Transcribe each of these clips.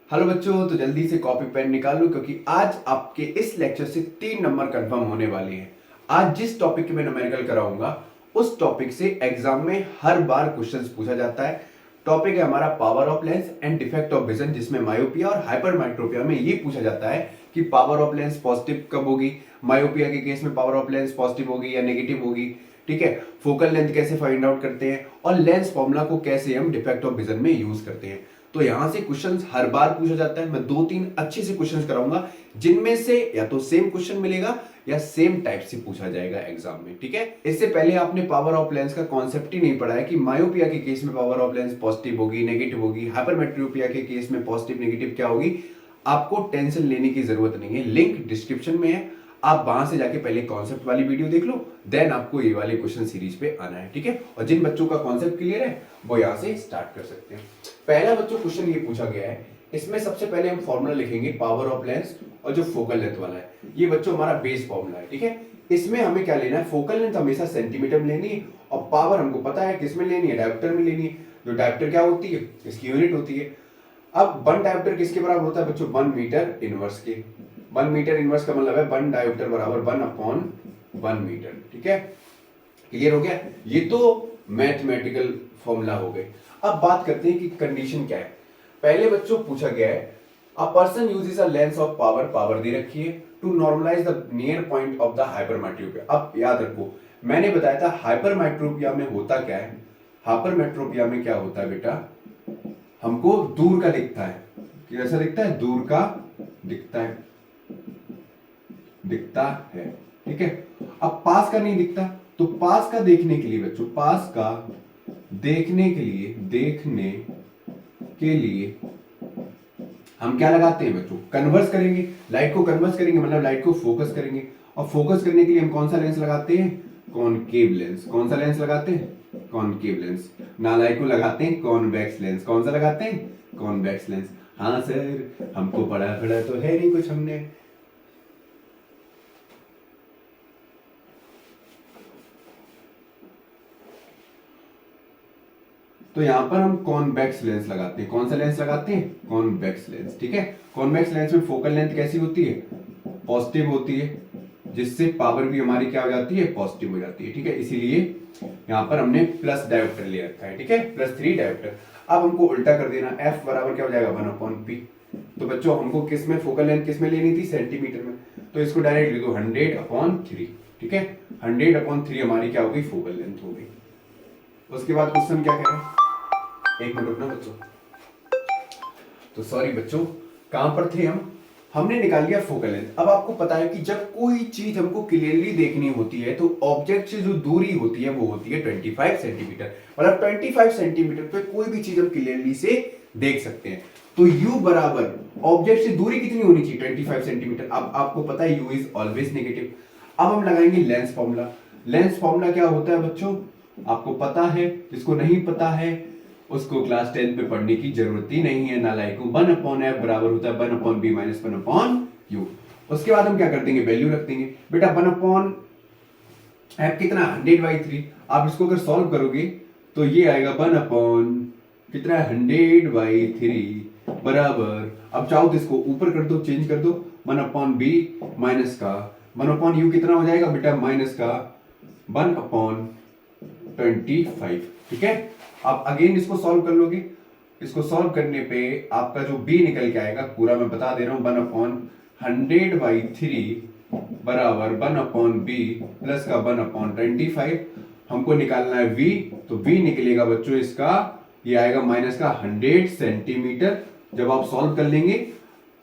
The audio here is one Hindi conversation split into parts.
हेलो बच्चों, तो जल्दी से कॉपी पेन निकालो क्योंकि आज आपके इस लेक्चर से 3 नंबर कंफर्म होने वाले हैं। आज जिस टॉपिक में न्यूमेरिकल कराऊंगा उस टॉपिक से एग्जाम में हर बार क्वेश्चंस पूछा जाता है। टॉपिक है हमारा power of lens and defect of vision, जिसमें मायोपिया और हाइपरमेट्रोपिया में ये पूछा जाता है कि पावर ऑफ लेंस पॉजिटिव कब होगी, मायोपिया के केस में पावर ऑफ लेंस पॉजिटिव होगी या नेगेटिव होगी। ठीक है, फोकल लेंथ कैसे फाइंड आउट करते हैं और लेंस फॉर्मूला को कैसे हम डिफेक्ट ऑफ विजन में यूज करते हैं। तो यहां से क्वेश्चंस हर बार पूछा जाता है। मैं 2-3 अच्छे से क्वेश्चंस कराऊंगा जिनमें से या तो सेम क्वेश्चन मिलेगा या सेम टाइप से पूछा जाएगा एग्जाम में। ठीक है, इससे पहले आपने पावर ऑफ लेंस का कॉन्सेप्ट ही नहीं पढ़ा है कि मायोपिया के केस में पावर ऑफ लेंस पॉजिटिव होगी, नेगेटिव होगी, हाइपरमेट्रोपिया के केस में पॉजिटिव नेगेटिव क्या होगी। आपको टेंशन लेने की जरूरत नहीं है, लिंक डिस्क्रिप्शन में है, आप वहां से जाके पहले कॉन्सेप्ट वाली वीडियो देख लो, देन आपको ये वाले क्वेश्चन सीरीज पे आना है। ठीक है, और जिन बच्चों का कॉन्सेप्ट क्लियर है वो यहां से स्टार्ट कर सकते हैं। पहला बच्चों क्वेश्चन ये पूछा गया है, इसमें सबसे पहले हम फॉर्मूला लिखेंगे पावर ऑफ लेंस और जो फोकल लेंथ वाला है, ये बच्चों हमारा बेस फॉर्मूला है। ठीक है, इसमें हमें क्या लेना है, फोकल लेंथ हमेशा सेंटीमीटर में लेनी है और पावर हमको पता है किसमें लेनी है, डायोप्टर में लेनी है। जो डायोप्टर क्या होती है, इसकी यूनिट होती है। अब 1 डायोप्टर किसके बराबर होता है बच्चों, 1 मीटर इनवर्स के। 1 मीटर इनवर्स का मतलब है 1 डायोप्टर बराबर 1/1 मीटर। ठीक है, क्लियर हो गया। ये तो मैथमेटिकल फॉर्मूला हो गए। अब बात करते हैं कि कंडीशन क्या है। पहले बच्चों पूछा गया है a person uses a lens of power दे रखी है to normalise the near point of the hypermetropia. अब याद रखो, मैंने बताया था हाइपरमेट्रोपिया में होता क्या है। हाइपरमेट्रोपिया में क्या होता है बेटा, हमको दूर का दिखता है। कैसा दिखता है, दूर का दिखता है। ठीक है, अब पास का नहीं दिखता, तो पास का देखने के लिए बच्चों, पास का देखने के लिए हम क्या लगाते हैं बच्चों, कन्वर्स करेंगे, लाइट को कन्वर्स करेंगे, मतलब लाइट को फोकस करेंगे। और फोकस करने के लिए हम कौन सा लेंस लगाते हैं, कॉनकेव लेंस। कौन सा लेंस लगाते हैं, कॉनकेव लेंस। नालायक को लगाते हैं कॉन्वेक्स लेंस। कौन सा लगाते हैं, कॉन्वेक्स लेंस। हाँ सर, हमको पढ़ा तो है नहीं कुछ हमने। तो यहां पर हम कॉन्वेक्स लेंस लगाते हैं। कौन सा लेंस लगाते हैं, कॉन्वेक्स लेंस। ठीक है, कॉन्वेक्स लेंस में फोकल लेंथ कैसी होती है, पॉजिटिव होती है, जिससे पावर भी हमारी क्या हो जाती है, पॉजिटिव हो जाती है। ठीक है, इसीलिए यहां पर हमने प्लस डायोप्टर ले रखा है। ठीक है, +3 डायोप्टर। अब हमको उल्टा कर देना, F बराबर क्या हो जाएगा, 1/P। तो बच्चों हमको किस में फोकल लेंथ किस में लेनी थी, सेंटीमीटर में, तो इसको डायरेक्ट लिख दो 100/3। ठीक है, 100/3 हमारी क्या हो गई, फोकल लेंथ हो गई। उसके बाद क्वेश्चन क्या कह रहे हैं, एक मिनट रुकना बच्चों। तो सॉरी बच्चों, कहां पर थे हम, हमने निकाल लिया फोकल लेंथ। अब आपको पता है कि जब कोई चीज हमको क्लियरली देखनी होती है तो ऑब्जेक्ट से जो दूरी होती है वो होती है 25 सेंटीमीटर। मतलब 25 सेंटीमीटर पे कोई भी चीज हम क्लियरली से देख सकते हैं। तो u बराबर ऑब्जेक्ट से दूरी कितनी होनी चाहिए, 25 सेंटीमीटर। अब आपको पता है u इज ऑलवेज नेगेटिव। अब हम लगाएंगे लेंस फॉर्मूला। लेंस फॉर्मूला क्या होता है बच्चों, आपको पता है, जिसको नहीं पता है उसको क्लास 10 पे पढ़ने की जरूरत ही नहीं है, नालायक। 1/f बराबर होता है 1/b माइनस 1/u। उसके बाद हम क्या कर देंगे, वैल्यू रख देंगे। बेटा 1/f कितना, 100/3। आप इसको अगर सॉल्व करोगे तो ये आएगा 1/ कितना, 100/3 बराबर, अब चाहो तो इसको ऊपर कर दो, चेंज कर दो, 1/b माइनस का 1/u कितना हो जाएगा बेटा, माइनस का 1/25। ठीक है, आप अगेन इसको सॉल्व कर लोगे। इसको सॉल्व करने पे आपका जो b निकल के आएगा, पूरा मैं बता दे रहा हूं, 1/100/3 बराबर 1/b प्लस का 1/25। हमको निकालना है v, तो v निकलेगा बच्चों इसका, ये आएगा माइनस का 100 सेंटीमीटर। जब आप सॉल्व कर लेंगे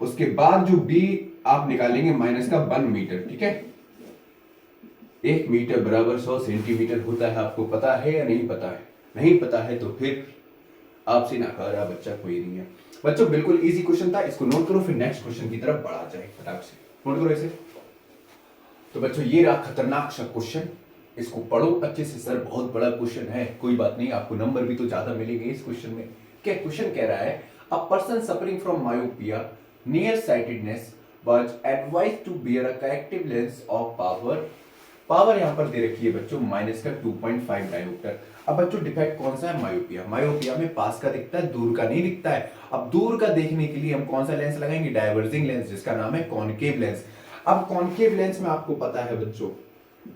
उसके बाद जो b आप निकालेंगे माइनस का 1 मीटर। ठीक है, 1 मीटर बराबर 100 सेंटीमीटर होता है। आपको पता है या नहीं पता है, नहीं पता है तो फिर आपसे नाकारा बच्चा कोई नहीं है। बच्चों बिल्कुल इजी क्वेश्चन था, इसको नोट करो, फिर नेक्स्ट क्वेश्चन की तरफ बढ़ा जाए फटाक से। नोट करो इसे। तो बच्चों ये रहा खतरनाक सा क्वेश्चन, इसको पढ़ो अच्छे से। सर बहुत बड़ा क्वेश्चन है, कोई बात नहीं, आपको नंबर भी तो ज्यादा मिलेंगे इस क्वेश्चन में। क्या क्वेश्चन कह रहा है, a person suffering from myopia near sightedness was advised to bear a corrective lens of power power यहाँ पर दे रखी है बच्चों माइनस का 2.5 डायोप्टर। अब बच्चों डिफेक्ट कौन सा है? मायोपिया। मायोपिया में पास का दिखता है, दूर का नहीं दिखता है। अब दूर का देखने के लिए हम कौन सा लेंस लगाएंगे? डाइवर्जिंग लेंस, जिसका नाम है कॉनकेव लेंस। अब कॉनकेव लेंस में आपको पता है बच्चों,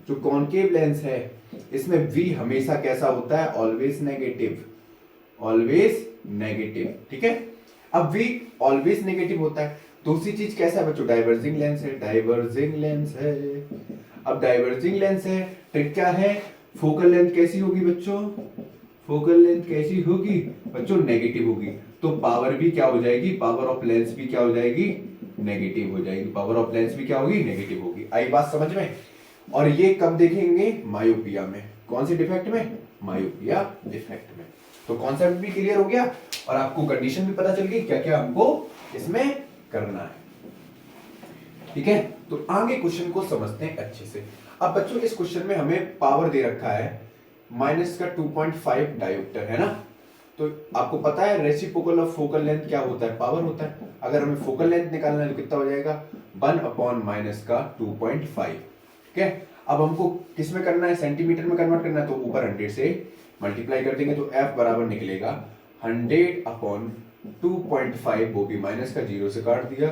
जो कॉनकेव लेंस है इसमें V हमेशा कैसा होता है? ऑलवेज नेगेटिव, ऑलवेज नेगेटिव, ठीक है। अब V ऑलवेज नेगेटिव होता है। दूसरी चीज कैसा है बच्चों? डाइवर्जिंग लेंस है, डाइवर्जिंग लेंस है। अब डाइवर्जिंग लेंस है, ट्रिक क्या है? फोकल लेंथ कैसी होगी बच्चों? फोकल लेंथ कैसी होगी बच्चों? नेगेटिव होगी। तो पावर भी क्या हो जाएगी? पावर ऑफ लेंस भी क्या हो जाएगी? नेगेटिव हो जाएगी। पावर ऑफ लेंस भी क्या होगी? नेगेटिव होगी। आई बात समझ में? और ये कब देखेंगे? मायोपिया में। कौन से डिफेक्ट में? मायोपिया डिफेक्ट में। तो कॉन्सेप्ट भी क्लियर हो गया और आपको कंडीशन भी पता चल गई क्या क्या हमको इसमें करना है, ठीक है। तो आगे क्वेश्चन को समझते हैं अच्छे से। अब बच्चों इस क्वेश्चन में हमें पावर दे रखा है माइनस का 2.5 डायोप्टर, है ना। तो आपको पता है रेसिप्रोकल ऑफ फोकल लेंथ क्या होता है? पावर होता है। अगर हमें फोकल लेंथ निकालना है तो कितना हो जाएगा? 1 अपॉन माइनस का 2.5, ठीक है। अब हमको किस में करना है? सेंटीमीटर में कन्वर्ट करना है, तो ऊपर 100 से मल्टीप्लाई कर देंगे तो F बराबर निकलेगा 100 अपॉन 2.5, वो भी माइनस का 0 से काट दिया,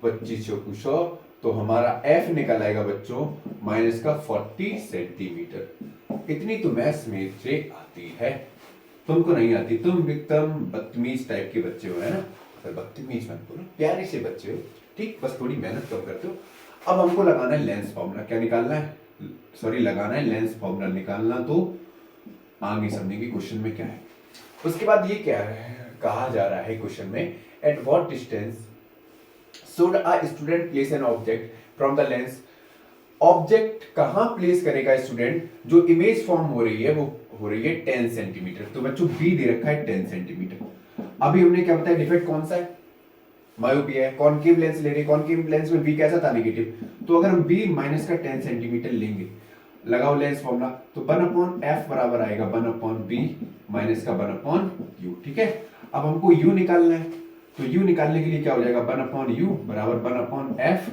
25 चौकू 100, तो हमारा F निकल आएगा बच्चों माइनस का 40 सेंटीमीटर। इतनी तो मैथ्स में से आती है, तुमको नहीं आती। तुम एकदम बदतमीज टाइप के बच्चे हो, है ना। पर बदतमीज मत बोलो, प्यारे से बच्चे हो, ठीक। बस थोड़ी मेहनत कम करते हो। अब हमको लगाना है लेंस फॉर्मूला। क्या निकालना है? सॉरी, लगाना है लेंस फॉर्मूला। निकालना तो आगे समझेंगे क्वेश्चन में क्या है। उसके बाद ये क्या है, कहा जा रहा है क्वेश्चन में, at what distance should a student place an object from the lens. Object कहां प्लेस करेगा स्टूडेंट? जो इमेज फॉर्म हो रही है वो हो रही है 10 सेंटीमीटर। तो बच्चों बी दे रखा है 10 सेंटीमीटर। अभी हमने क्या बताया? डिफेक्ट कौन सा है? मायोपिया है। कॉनकेव लेंस ले रहे, कॉनकेव लेंस में बी कैसा था? नेगेटिव। तो अगर हम बी माइनस का 10 सेंटीमीटर लेंगे, लगाओ लेंस फॉर्मूला, तो 1 अपॉन एफ बराबर आएगा 1 अपॉन बी माइनस का 1 अपॉन यू, ठीक है। अब हमको यू निकालना है, तो यू निकालने के लिए क्या हो जाएगा? 1 अपॉन यू बराबर 1 अपॉन एफ,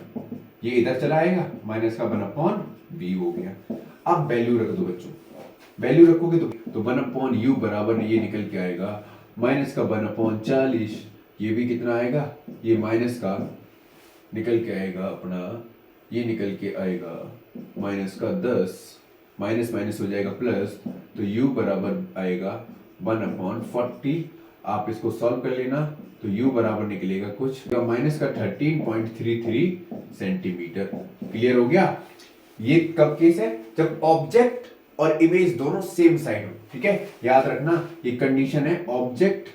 ये इधर चला आएगा, माइनस का 1 अपॉन बी हो गया। अब वैल्यू रख दो बच्चों, वैल्यू रखोगे तो 1 अपॉन यू बराबर ये निकल के आएगा माइनस का 1 अपॉन 40, ये भी कितना आएगा? ये माइनस का निकल के आएगा अपना, ये निकल के आएगा माइनस का 10, माइनस माइनस हो जाएगा प्लस, तो u बराबर आएगा 1 अपॉन 40। आप इसको सॉल्व कर लेना तो u बराबर निकलेगा कुछ माइनस का 13.33 सेंटीमीटर। क्लियर हो गया? ये कब केस है? जब ऑब्जेक्ट और इमेज दोनों सेम साइड हो, ठीक है। याद रखना ये कंडीशन है, object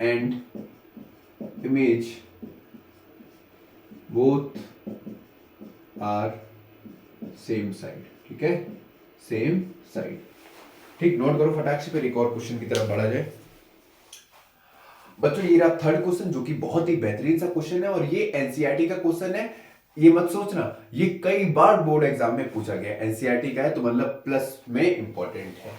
and image both are same side, ठीक है, सेम साइड, ठीक। नोट करो फटाक से, फिर एक और क्वेश्चन की तरफ बढ़ा जाए। बच्चों ये रहा थर्ड क्वेश्चन, जो कि बहुत ही बेहतरीन सा क्वेश्चन है और ये एनसीईआरटी का क्वेश्चन है। ये मत सोचना ये कई बार बोर्ड एग्जाम में पूछा गया, एनसीईआरटी का है तो मतलब प्लस में इंपॉर्टेंट है।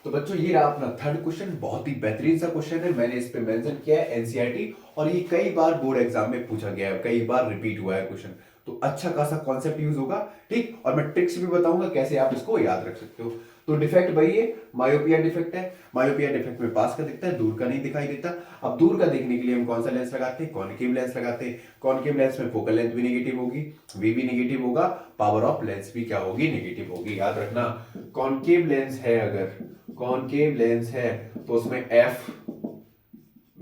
तो बच्चों ये रहा अपना थर्ड क्वेश्चन, बहुत ही बेहतरीन सा क्वेश्चन है, मैंने इस पे मेंशन किया है एनसीईआरटी, और ये कई बार बोर्ड एग्जाम में पूछा गया है, कई बार रिपीट हुआ है क्वेश्चन, तो अच्छा खासा कॉन्सेप्ट यूज होगा, ठीक। और मैं ट्रिक्स भी बताऊंगा कैसे आप इसको याद रख सकते हो। तो डिफेक्ट वही है, मायोपिया डिफेक्ट है। मायोपिया डिफेक्ट में पास का दिखता है, दूर का नहीं दिखाई देता। अब दूर का देखने के लिए हम कौन सा लेंस लगाते हैं? कॉनकेव लेंस लगाते हैं। कॉनकेव लेंस में फोकल लेंथ भी नेगेटिव होगी, वी भी नेगेटिव होगा, पावर ऑफ लेंस भी क्या होगी? नेगेटिव होगी। याद रखना कॉनकेव लेंस है, अगर कॉनकेव लेंस है तो उसमें एफ,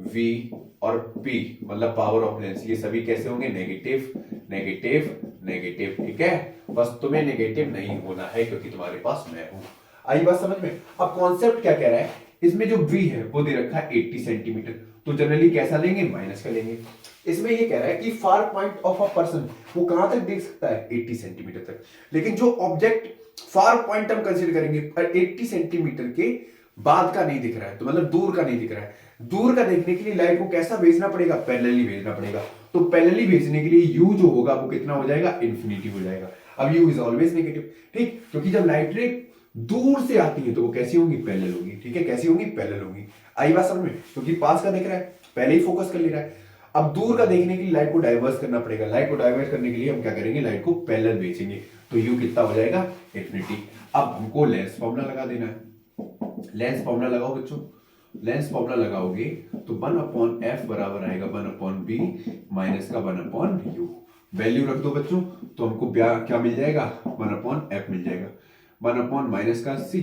वी और पी मतलब पावर ऑफ लेंस, ये सभी कैसे होंगे? नेगेटिव नेगेटिव नेगेटिव, ठीक है। बस तुम्हें नेगेटिव नहीं होना है क्योंकि तुम्हारे पास मैं हूं। आई बात समझ में? अब कॉन्सेप्ट क्या कह रहा है, इसमें जो v है वो दे रखा है 80 सेंटीमीटर, तो जनरली कैसा लेंगे? माइनस का लेंगे। इसमें ये कह रहा है कि far point of a person वो कहां तक देख सकता है? 80 सेंटीमीटर तक। लेकिन जो ऑब्जेक्ट फार पॉइंट हम कंसीडर करेंगे पर 80 सेंटीमीटर के बाद का नहीं दिख रहा है, तो मतलब दूर का नहीं दिख रहा है। दूर का देखने के लिए लाइट को कैसा भेजना पड़ेगा? पैरेलली भेजना पड़ेगा। तो पैरेलली भेजने के लिए u जो होगा वो कितना हो जाएगा? इन्फिनिटी हो जाएगा। अब u इज ऑलवेज नेगेटिव, ठीक, क्योंकि जब लाइट रे दूर से आती है तो वो कैसी होंगी? पैरेलल होगी, ठीक है। कैसी होंगी? पैरेलल होंगी। आई बात समझ में? क्योंकि पास का दिख रहा है, पहले ही फोकस कर ले रहा है। अब दूर का देखने के लिए लाइट को डाइवर्स करना पड़ेगा। लाइट को डाइवर्स करने के लिए हम क्या करेंगे, लाइट को पैरेलल भेजेंगे, तो यू कितना हो जाएगा, इंफिनिटी। अब हमको लेंस फॉर्मूला लगा देना है। लेंस फॉर्मूला लगाओ बच्चों, लेंस फॉर्मूला लगाओगे तो 1/f बराबर आएगा 1/b माइनस का 1/u। वैल्यू रख दो बच्चों, तो हमको क्या मिल जाएगा, 1/f मिल जाएगा। 1 माइनस का 80,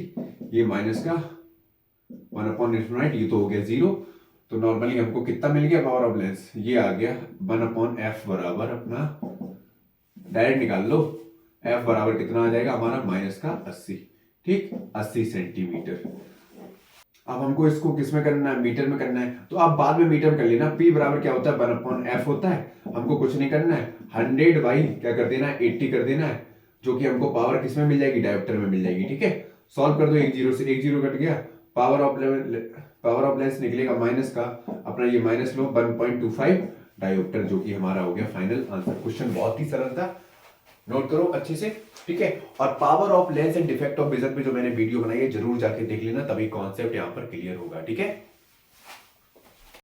ये माइनस का 1/∞, ये तो हो गया 0। तो नॉर्मली हमको कितना मिल गया पावर ऑफ लेंस, ये आ गया 1/f बराबर अपना, डायरेक्ट निकाल लो, f बराबर कितना आ जाएगा हमारा, माइनस का 80। ठीक, 80 सेंटीमीटर। अब हमको इसको किस में करना है, मीटर में करना है, तो आप बाद में मीटर में कर लेना। p बराबर क्या होता है, 1/f होता है। हमको कुछ नहीं करना है, 100 बाई क्या कर देना है, 80 कर देना है, जो कि हमको पावर किस में मिल जाएगी, डायोप्टर में मिल जाएगी। ठीक है, सॉल्व कर दो, एक जीरो से एक जीरो कट गया, पावर ऑफ लेंस निकलेगा माइनस का अपना, ये माइनस लो 1.25 डायोप्टर, जो कि हमारा हो गया फाइनल आंसर। क्वेश्चन बहुत ही सरल था, नोट करो अच्छे से। ठीक है, और power of lens and defect of vision पे जो मैंने वीडियो बनाई है, जरूर जाके देख लेना, तभी कॉन्सेप्ट यहाँ पर क्लियर होगा। ठीक है।